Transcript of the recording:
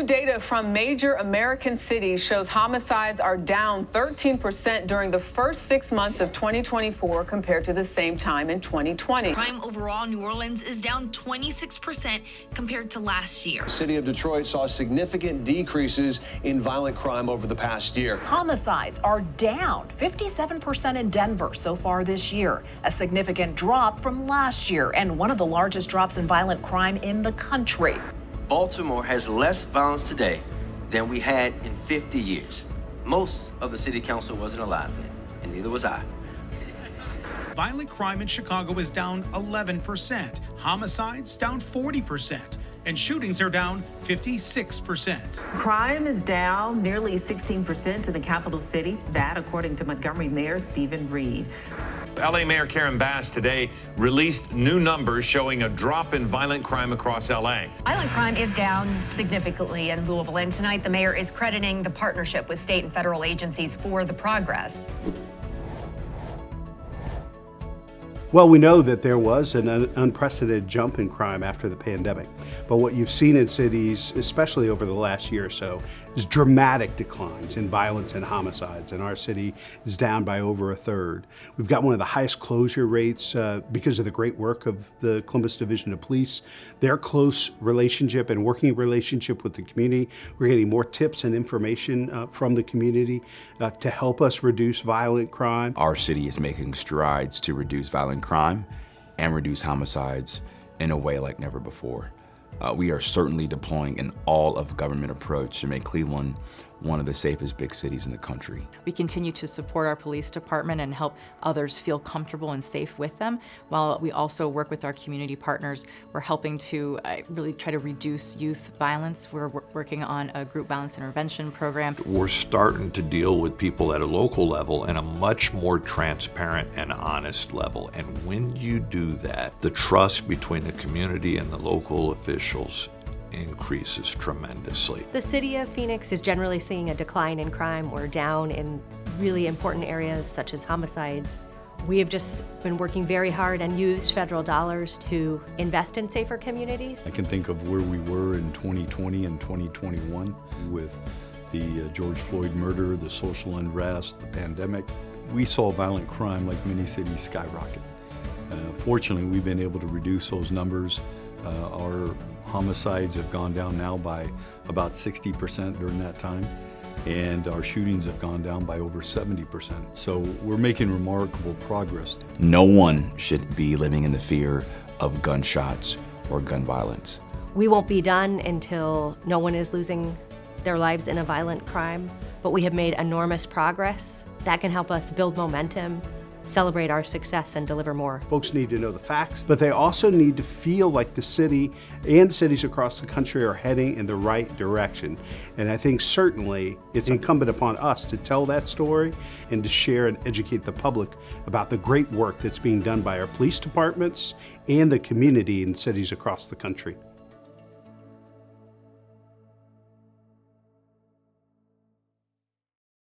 New data from major American cities shows homicides are down 13% during the first 6 months of 2024 compared to the same time in 2020. Crime overall in New Orleans is down 26% compared to last year. The city of Detroit saw significant decreases in violent crime over the past year. Homicides are down 57% in Denver so far this year, a significant drop from last year and one of the largest drops in violent crime in the country. Baltimore has less violence today than we had in 50 years. Most of the city council wasn't alive then, and neither was I. Violent crime in Chicago is down 11%, homicides down 40%, and shootings are down 56%. Crime is down nearly 16% in the capital city, that according to Montgomery Mayor Stephen Reed. LA Mayor Karen Bass today released new numbers showing a drop in violent crime across LA. Violent crime is down significantly in Louisville, and tonight the mayor is crediting the partnership with state and federal agencies for the progress. Well, we know that there was an unprecedented jump in crime after the pandemic, but what you've seen in cities, especially over the last year or so, is dramatic declines in violence and homicides, and our city is down by over a third. We've got one of the highest closure rates because of the great work of the Columbus Division of Police, their close relationship and working relationship with the community. We're getting more tips and information from the community to help us reduce violent crime. Our city is making strides to reduce violent crime and reduce homicides in a way like never before. We are certainly deploying an all-of-government approach to make Cleveland one of the safest big cities in the country. We continue to support our police department and help others feel comfortable and safe with them, while we also work with our community partners. We're helping to really try to reduce youth violence. We're working on a group violence intervention program. We're starting to deal with people at a local level in a much more transparent and honest level. And when you do that, the trust between the community and the local officials increases tremendously. The city of Phoenix is generally seeing a decline in crime. We're down in really important areas such as homicides. We have just been working very hard and used federal dollars to invest in safer communities. I can think of where we were in 2020 and 2021 with the George Floyd murder, the social unrest, the pandemic. We saw violent crime, like many cities, skyrocket. Fortunately, we've been able to reduce those numbers. Our homicides have gone down now by about 60% during that time, and our shootings have gone down by over 70%. So we're making remarkable progress. No one should be living in the fear of gunshots or gun violence. We won't be done until no one is losing their lives in a violent crime, but we have made enormous progress. That can help us build momentum, celebrate our success, and deliver more. Folks need to know the facts, but they also need to feel like the city and cities across the country are heading in the right direction. And I think certainly it's incumbent upon us to tell that story and to share and educate the public about the great work that's being done by our police departments and the community in cities across the country.